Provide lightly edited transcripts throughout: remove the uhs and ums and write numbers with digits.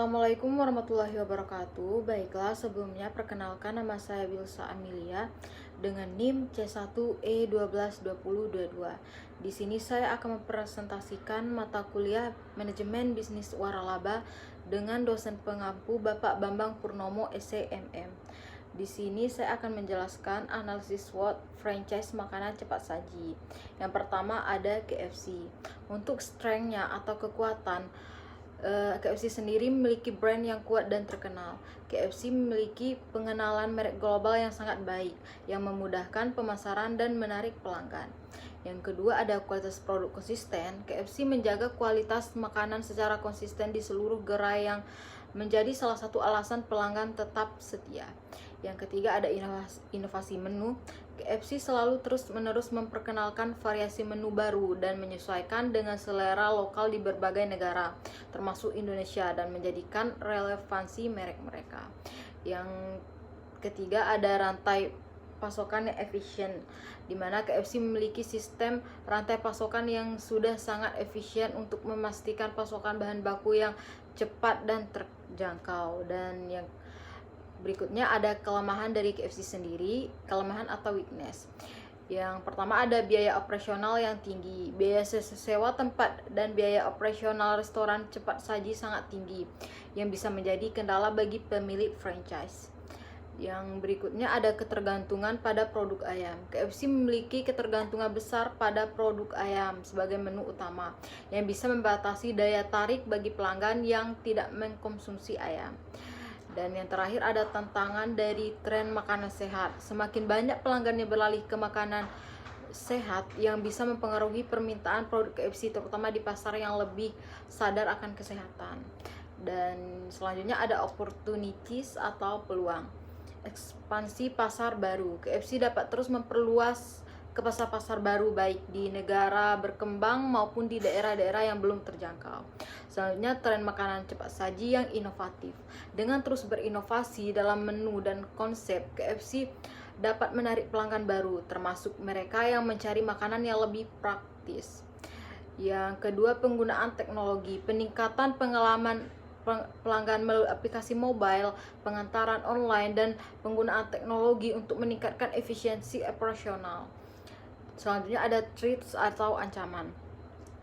Assalamualaikum warahmatullahi wabarakatuh. Baiklah, sebelumnya perkenalkan nama saya Wilsa Amelia dengan NIM C1E122022. Di sini saya akan mempresentasikan mata kuliah Manajemen Bisnis Waralaba dengan dosen pengampu Bapak Bambang Purnomo SCMM. Di sini saya akan menjelaskan analisis SWOT franchise makanan cepat saji. Yang pertama ada KFC. Untuk strength-nya atau kekuatan, KFC sendiri memiliki brand yang kuat dan terkenal. KFC memiliki pengenalan merek global yang sangat baik, yang memudahkan pemasaran dan menarik pelanggan. Yang kedua ada kualitas produk konsisten. KFC menjaga kualitas makanan secara konsisten di seluruh gerai yang menjadi salah satu alasan pelanggan tetap setia. Yang ketiga ada inovasi menu. KFC selalu terus-menerus memperkenalkan variasi menu baru dan menyesuaikan dengan selera lokal di berbagai negara, termasuk Indonesia, dan menjadikan relevansi merek mereka. Yang ketiga ada rantai pasokan yang efisien, di mana KFC memiliki sistem rantai pasokan yang sudah sangat efisien untuk memastikan pasokan bahan baku yang cepat dan terjangkau. Dan yang berikutnya ada kelemahan dari KFC sendiri, kelemahan atau weakness. Yang pertama ada biaya operasional yang tinggi. Biaya sewa tempat dan biaya operasional restoran cepat saji sangat tinggi, yang bisa menjadi kendala bagi pemilik franchise. Yang berikutnya ada ketergantungan pada produk ayam. KFC memiliki ketergantungan besar pada produk ayam sebagai menu utama, yang bisa membatasi daya tarik bagi pelanggan yang tidak mengkonsumsi ayam. Dan yang terakhir ada tantangan dari tren makanan sehat. Semakin banyak pelanggan yang beralih ke makanan sehat, yang bisa mempengaruhi permintaan produk KFC, terutama di pasar yang lebih sadar akan kesehatan. Dan selanjutnya ada opportunities atau peluang. Ekspansi pasar baru. KFC dapat terus memperluas ke pasar-pasar baru, baik di negara berkembang maupun di daerah-daerah yang belum terjangkau. Selanjutnya, tren makanan cepat saji yang inovatif. Dengan terus berinovasi dalam menu dan konsep, KFC dapat menarik pelanggan baru, termasuk mereka yang mencari makanan yang lebih praktis. Yang kedua, penggunaan teknologi. Peningkatan pengalaman pelanggan melalui aplikasi mobile, pengantaran online, dan penggunaan teknologi untuk meningkatkan efisiensi operasional. Selanjutnya ada threats atau ancaman.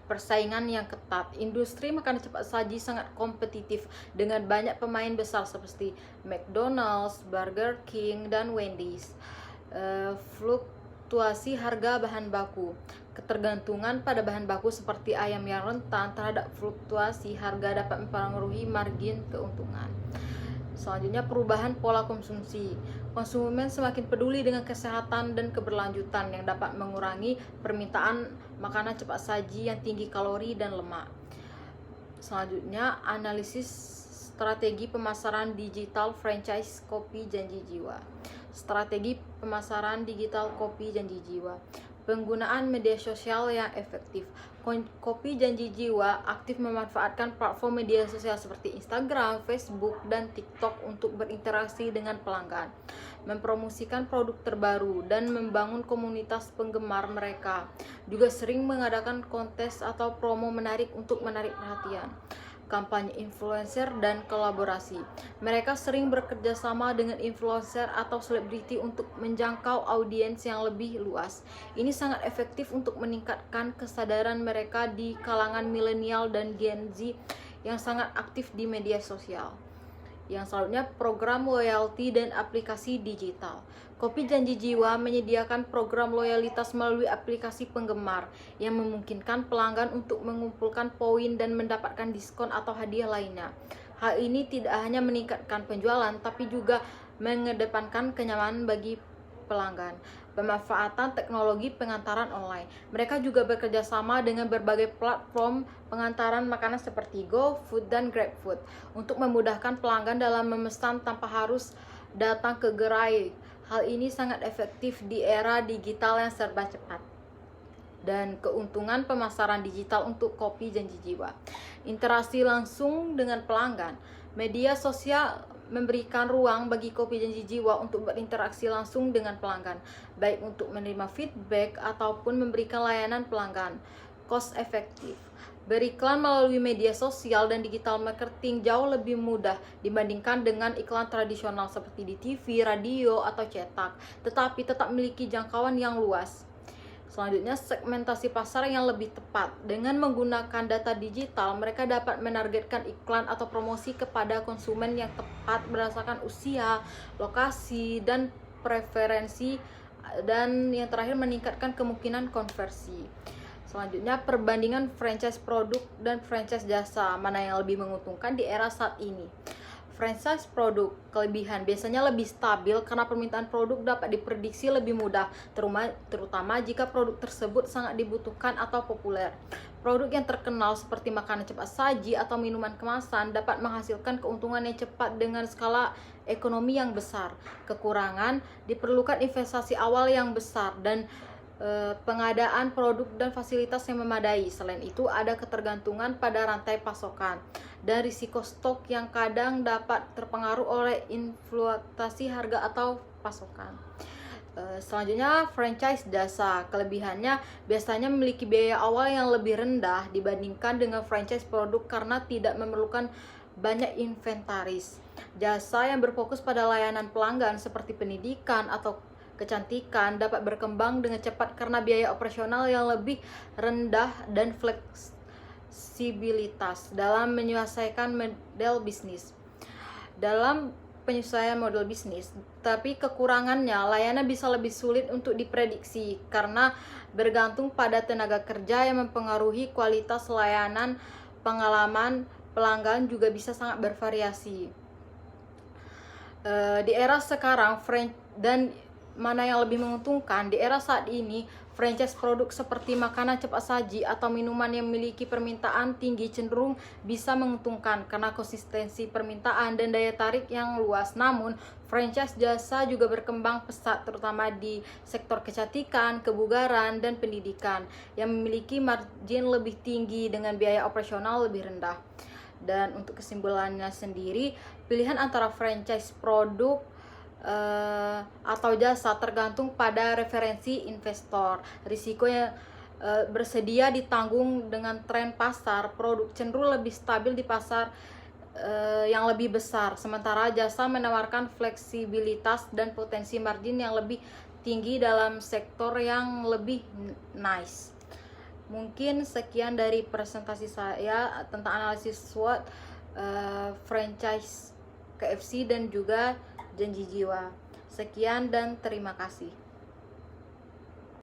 Persaingan yang ketat. Industri makanan cepat saji sangat kompetitif dengan banyak pemain besar seperti McDonald's, Burger King, dan Wendy's. Fluktuasi harga bahan baku. Ketergantungan pada bahan baku seperti ayam yang rentan terhadap fluktuasi harga dapat mempengaruhi margin keuntungan. Selanjutnya, perubahan pola konsumsi. Konsumen semakin peduli dengan kesehatan dan keberlanjutan, yang dapat mengurangi permintaan makanan cepat saji yang tinggi kalori dan lemak. Selanjutnya, analisis strategi pemasaran digital franchise kopi Janji Jiwa. Strategi pemasaran digital kopi Janji Jiwa. Penggunaan media sosial yang efektif. Kopi Janji Jiwa aktif memanfaatkan platform media sosial seperti Instagram, Facebook, dan TikTok untuk berinteraksi dengan pelanggan, mempromosikan produk terbaru, dan membangun komunitas penggemar mereka. Juga sering mengadakan kontes atau promo menarik untuk menarik perhatian. Kampanye influencer dan kolaborasi. Mereka sering bekerja sama dengan influencer atau selebriti untuk menjangkau audiens yang lebih luas. Ini sangat efektif untuk meningkatkan kesadaran mereka di kalangan milenial dan Gen Z yang sangat aktif di media sosial. Yang selanjutnya, program loyalty dan aplikasi digital. Kopi Janji Jiwa menyediakan program loyalitas melalui aplikasi penggemar yang memungkinkan pelanggan untuk mengumpulkan poin dan mendapatkan diskon atau hadiah lainnya. Hal ini tidak hanya meningkatkan penjualan, tapi juga mengedepankan kenyamanan bagi pelanggan. Pemanfaatan teknologi pengantaran online. Mereka juga bekerja sama dengan berbagai platform pengantaran makanan seperti GoFood dan GrabFood untuk memudahkan pelanggan dalam memesan tanpa harus datang ke gerai. Hal ini sangat efektif di era digital yang serba cepat. Dan keuntungan pemasaran digital untuk kopi Janji Jiwa. Interaksi langsung dengan pelanggan. Media sosial memberikan ruang bagi kopi Janji Jiwa untuk berinteraksi langsung dengan pelanggan, baik untuk menerima feedback ataupun memberikan layanan pelanggan. Cost efektif. Beriklan melalui media sosial dan digital marketing jauh lebih mudah dibandingkan dengan iklan tradisional seperti di TV, radio, atau cetak, tetapi tetap memiliki jangkauan yang luas. Selanjutnya, segmentasi pasar yang lebih tepat. Dengan menggunakan data digital, mereka dapat menargetkan iklan atau promosi kepada konsumen yang tepat berdasarkan usia, lokasi, dan preferensi, dan yang terakhir meningkatkan kemungkinan konversi. Selanjutnya, perbandingan franchise produk dan franchise jasa, mana yang lebih menguntungkan di era saat ini. Franchise produk, kelebihan biasanya lebih stabil karena permintaan produk dapat diprediksi lebih mudah, terutama jika produk tersebut sangat dibutuhkan atau populer. Produk yang terkenal seperti makanan cepat saji atau minuman kemasan dapat menghasilkan keuntungan yang cepat dengan skala ekonomi yang besar. Kekurangan, diperlukan investasi awal yang besar dan pengadaan produk dan fasilitas yang memadai. Selain itu, ada ketergantungan pada rantai pasokan dan risiko stok yang kadang dapat terpengaruh oleh fluktuasi harga atau pasokan. Selanjutnya, franchise jasa. Kelebihannya biasanya memiliki biaya awal yang lebih rendah dibandingkan dengan franchise produk karena tidak memerlukan banyak inventaris. Jasa yang berfokus pada layanan pelanggan seperti pendidikan atau kecantikan dapat berkembang dengan cepat karena biaya operasional yang lebih rendah dan fleksibilitas dalam menyesuaikan model bisnis. Dalam penyesuaian model bisnis, tapi kekurangannya layanan bisa lebih sulit untuk diprediksi karena bergantung pada tenaga kerja yang mempengaruhi kualitas layanan. Pengalaman pelanggan juga bisa sangat bervariasi. Di era sekarang, dan mana yang lebih menguntungkan di era saat ini, franchise produk seperti makanan cepat saji atau minuman yang memiliki permintaan tinggi cenderung bisa menguntungkan karena konsistensi permintaan dan daya tarik yang luas. Namun, franchise jasa juga berkembang pesat terutama di sektor kecantikan, kebugaran, dan pendidikan yang memiliki margin lebih tinggi dengan biaya operasional lebih rendah. Dan untuk kesimpulannya sendiri, pilihan antara franchise produk atau jasa tergantung pada referensi investor. Risikonya bersedia ditanggung dengan tren pasar. Produk cenderung lebih stabil di pasar yang lebih besar, sementara jasa menawarkan fleksibilitas dan potensi margin yang lebih tinggi dalam sektor yang lebih niche. Mungkin sekian dari presentasi saya tentang analisis SWOT franchise KFC dan juga janji jiwa. Sekian dan terima kasih.